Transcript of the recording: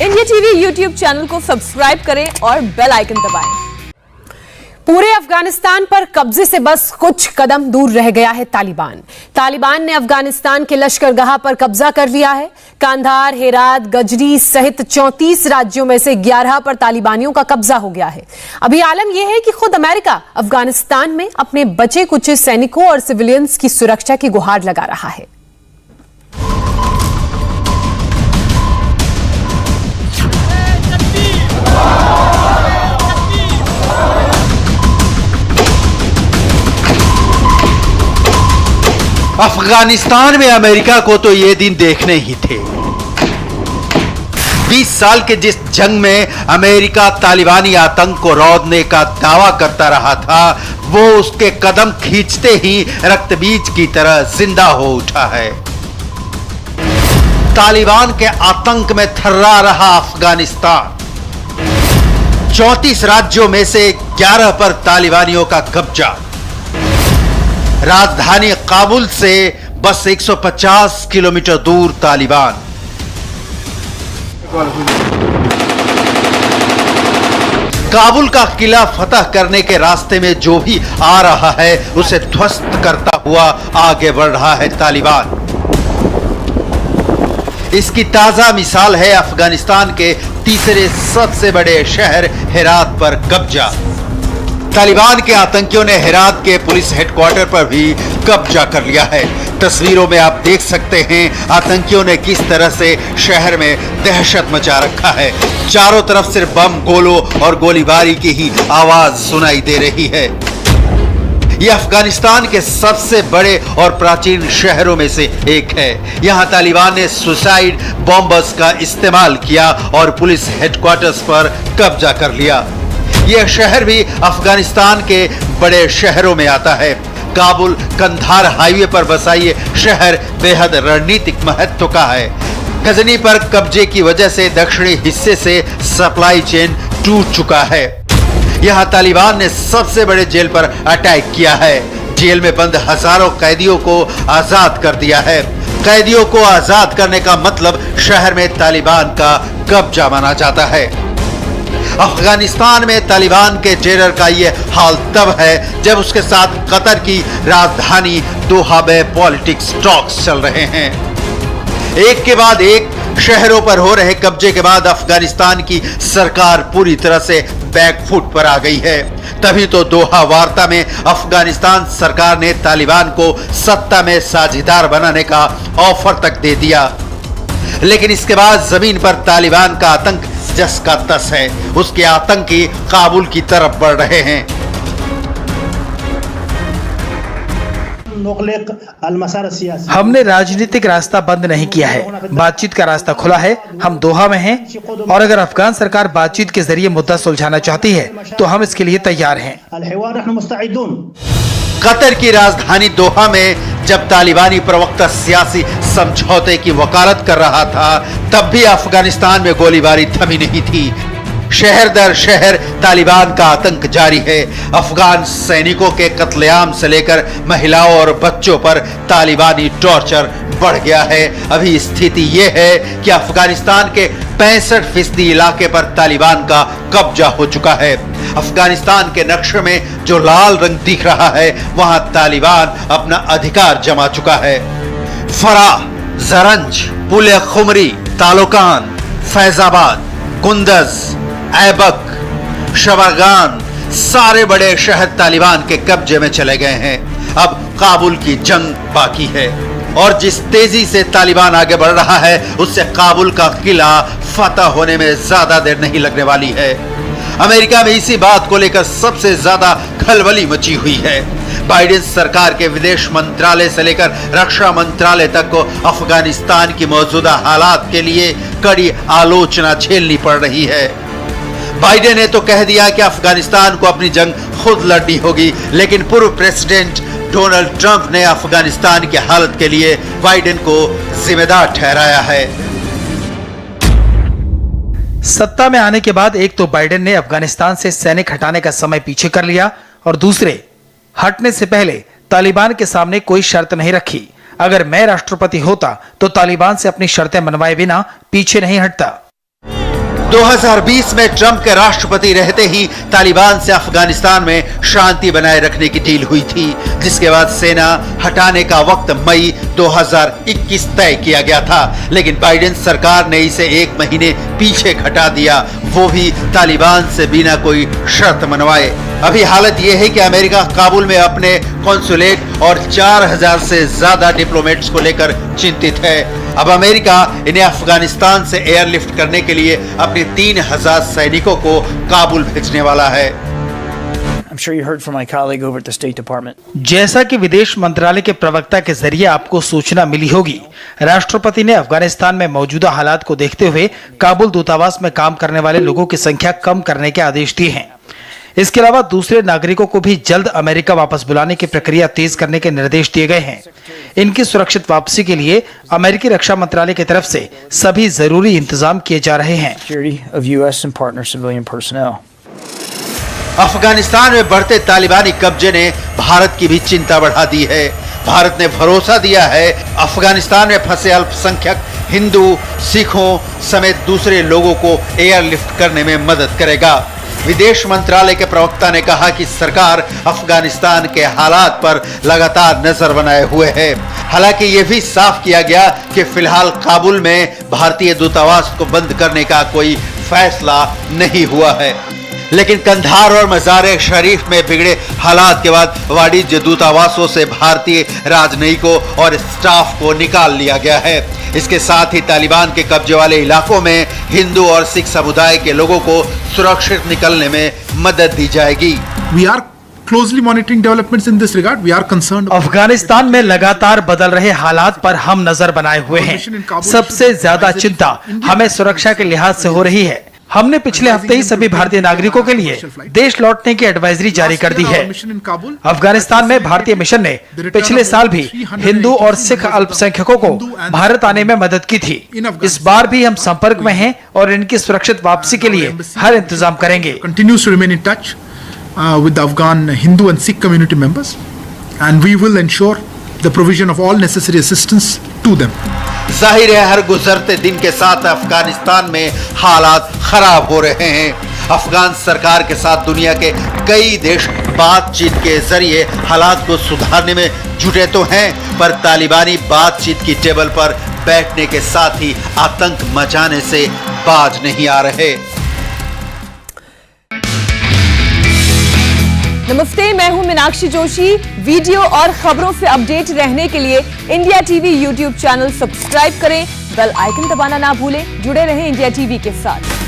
India TV YouTube channel को subscribe करें और बेल आइकन दबाएं। पूरे अफगानिस्तान पर कब्जे से बस कुछ कदम दूर रह गया है तालिबान। तालिबान ने अफगानिस्तान के लश्करगाह पर कब्जा कर लिया है। कांधार, हेरात, गजनी सहित 34 राज्यों में से 11 पर तालिबानियों का कब्जा हो गया है। अभी आलम यह है कि खुद अमेरिका अफगानिस्तान में अपने बचे कुछ सैनिकों और सिविलियंस की सुरक्षा की गुहार लगा रहा है। अफगानिस्तान में अमेरिका को तो ये दिन देखने ही थे। 20 साल के जिस जंग में अमेरिका तालिबानी आतंक को रौंदने का दावा करता रहा था, वो उसके कदम खींचते ही रक्तबीज की तरह जिंदा हो उठा है। तालिबान के आतंक में थर्रा रहा अफगानिस्तान। 34 राज्यों में से 11 पर तालिबानियों का कब्जा। राजधानी काबुल से बस 150 किलोमीटर दूर तालिबान। काबुल का किला फतह करने के रास्ते में जो भी आ रहा है उसे ध्वस्त करता हुआ आगे बढ़ रहा है तालिबान। इसकी ताजा मिसाल है अफगानिस्तान के तीसरे सबसे बड़े शहर हेरात पर कब्जा। तालिबान के आतंकियों ने हेरात के पुलिस हेडक्वार्टर पर भी कब्जा कर लिया है। तस्वीरों में आप देख सकते हैं आतंकियों ने किस तरह से शहर में दहशत मचा रखा है। चारों तरफ सिर्फ बम, गोलों और गोलीबारी की ही आवाज सुनाई दे रही है। यह अफगानिस्तान के सबसे बड़े और प्राचीन शहरों में से एक है। यहां तालिबान ने सुसाइड बॉम्बर्स का इस्तेमाल किया और पुलिस हेडक्वार्टर्स पर कब्जा कर लिया। यह शहर भी अफगानिस्तान के बड़े शहरों में आता है। काबुल कंधार हाईवे पर बसा ये शहर बेहद रणनीतिक महत्व का है। गजनी पर कब्जे की वजह से दक्षिणी हिस्से से सप्लाई चेन टूट चुका है। यहां तालिबान ने सबसे बड़े जेल पर अटैक किया है। जेल में बंद हजारों कैदियों को आजाद कर दिया है। कैदियों को आजाद करने का मतलब शहर में तालिबान का कब्जा माना जाता है। अफगानिस्तान में तालिबान के टेरर का यह हाल तब है जब उसके साथ कतर की राजधानी दोहा में पॉलिटिक्स टॉक्स चल रहे हैं। एक के बाद एक शहरों पर हो रहे कब्जे के बाद अफगानिस्तान की सरकार पूरी तरह से बैकफुट पर आ गई है। तभी तो दोहा वार्ता में अफगानिस्तान सरकार ने तालिबान को सत्ता में साझेदार बनाने का ऑफर तक दे दिया। लेकिन इसके बाद जमीन पर तालिबान का आतंक जस का तस है। उसके आतंकी काबुल की तरफ बढ़ रहे हैं। हमने राजनीतिक रास्ता बंद नहीं किया है, बातचीत का रास्ता खुला है। हम दोहा में हैं और अगर अफगान सरकार बातचीत के जरिए मुद्दा सुलझाना चाहती है तो हम इसके लिए तैयार हैं। कतर की राजधानी दोहा में जब तालिबानी प्रवक्ता सियासी समझौते की वकालत कर रहा था, तब भी अफगानिस्तान में गोलीबारी थमी नहीं थी। शहर दर शहर तालिबान का आतंक जारी है। अफगान सैनिकों के कत्लेआम से लेकर महिलाओं और बच्चों पर तालिबानी टॉर्चर बढ़ गया है। अभी स्थिति यह है कि अफगानिस्तान के 65% इलाके पर तालिबान का कब्जा हो चुका है। अफगानिस्तान के नक्शे में जो लाल रंग दिख रहा है, वहां तालिबान अपना अधिकार जमा चुका है। फराह, जरंज, पुले खुमरी, तालोकान, फैजाबाद, कुंदज, ऐबक, शबरगान, सारे बड़े शहर तालिबान के कब्जे में चले गए हैं। अब काबुल की जंग बाकी है और जिस तेजी से तालिबान आगे बढ़ रहा है, उससे काबुल का किला फतह होने में ज्यादा देर नहीं लगने वाली है। अमेरिका में इसी बात को लेकर सबसे ज्यादा खलबली मची हुई है। बाइडेन सरकार के विदेश मंत्रालय से लेकर रक्षा मंत्रालय तक को अफगानिस्तान की मौजूदा हालात के लिए कड़ी आलोचना झेलनी पड़ रही है। बाइडेन ने तो कह दिया कि अफगानिस्तान को अपनी जंग खुद लड़नी होगी, लेकिन पूर्व प्रेसिडेंट डोनाल्ड ट्रंप ने अफगानिस्तान की हालत के लिए बाइडेन को जिम्मेदार ठहराया है। सत्ता में आने के बाद एक तो बाइडेन ने अफगानिस्तान से सैनिक हटाने का समय पीछे कर लिया और दूसरे, हटने से पहले तालिबान के सामने कोई शर्त नहीं रखी। अगर मैं राष्ट्रपति होता तो तालिबान से अपनी शर्तें मनवाए बिना पीछे नहीं हटता। 2020 में ट्रंप के राष्ट्रपति रहते ही तालिबान से अफगानिस्तान में शांति बनाए रखने की डील हुई थी, जिसके बाद सेना हटाने का वक्त मई 2021 तय किया गया था, लेकिन बाइडेन सरकार ने इसे 1 महीने पीछे घटा दिया, वो भी तालिबान से बिना कोई शर्त मनवाए। अभी हालत यह है कि अमेरिका काबुल में अपने कॉन्सुलेट और 4000 से ज्यादा डिप्लोमेट्स को लेकर चिंतित है। अब अमेरिका इन्हें अफगानिस्तान से एयरलिफ्ट करने के लिए अपने 3000 सैनिकों को काबुल भेजने वाला है। I'm sure you heard from my colleague over at the State Department. जैसा कि विदेश मंत्रालय के प्रवक्ता के जरिए आपको सूचना मिली होगी, राष्ट्रपति ने अफगानिस्तान में मौजूदा हालात को देखते हुए काबुल दूतावास में काम करने वाले लोगों की संख्या कम करने के आदेश दिए हैं। इसके अलावा दूसरे नागरिकों को भी जल्द अमेरिका वापस बुलाने की प्रक्रिया तेज करने के निर्देश दिए गए हैं। इनकी सुरक्षित वापसी के लिए अमेरिकी रक्षा मंत्रालय की तरफ से सभी जरूरी इंतजाम किए जा रहे हैं। अफगानिस्तान में बढ़ते तालिबानी कब्जे ने भारत की भी चिंता बढ़ा दी है। भारत ने भरोसा दिया है अफगानिस्तान में फंसे अल्पसंख्यक हिंदू, सिखों समेत दूसरे लोगों को एयरलिफ्ट करने में मदद करेगा। विदेश मंत्रालय के प्रवक्ता ने कहा कि सरकार अफगानिस्तान के हालात पर लगातार नजर बनाए हुए है। हालांकि यह भी साफ किया गया कि फिलहाल काबुल में भारतीय दूतावास को बंद करने का कोई फैसला नहीं हुआ है, लेकिन कंधार और मज़ार शरीफ में बिगड़े हालात के बाद वाणिज्य दूतावासों से भारतीय राजनयिकों और स्टाफ को निकाल लिया गया है। इसके साथ ही तालिबान के कब्जे वाले इलाकों में हिंदू और सिख समुदाय के लोगों को सुरक्षित निकलने में मदद दी जाएगी। We are closely monitoring developments in this regard. We are concerned. Afghanistan में लगातार बदल रहे हालात पर हम नजर बनाए हुए हैं। सबसे ज्यादा चिंता हमें सुरक्षा के लिहाज से हो रही है। हमने पिछले हफ्ते ही सभी भारतीय नागरिकों के लिए देश लौटने की एडवाइजरी जारी कर दी है। अफगानिस्तान में भारतीय मिशन ने पिछले साल भी हिंदू और सिख अल्पसंख्यकों को भारत आने में मदद की थी। इस बार भी हम संपर्क में हैं और इनकी सुरक्षित वापसी के लिए हर इंतजाम करेंगे। Continues to remain in touch with the Afghan Hindu and Sikh community members, and we will ensure the provision of all necessary assistance to them. जाहिर है हर गुजरते दिन के साथ अफगानिस्तान में हालात खराब हो रहे हैं। अफगान सरकार के साथ दुनिया के कई देश बातचीत के जरिए हालात को सुधारने में जुटे तो हैं, पर तालिबानी बातचीत की टेबल पर बैठने के साथ ही आतंक मचाने से बाज नहीं आ रहे। नमस्ते, मैं हूं मीनाक्षी जोशी। वीडियो और खबरों से अपडेट रहने के लिए India TV YouTube channel subscribe करें, बेल आइकन दबाना ना भूलें। जुड़े रहें इंडिया टीवी के साथ।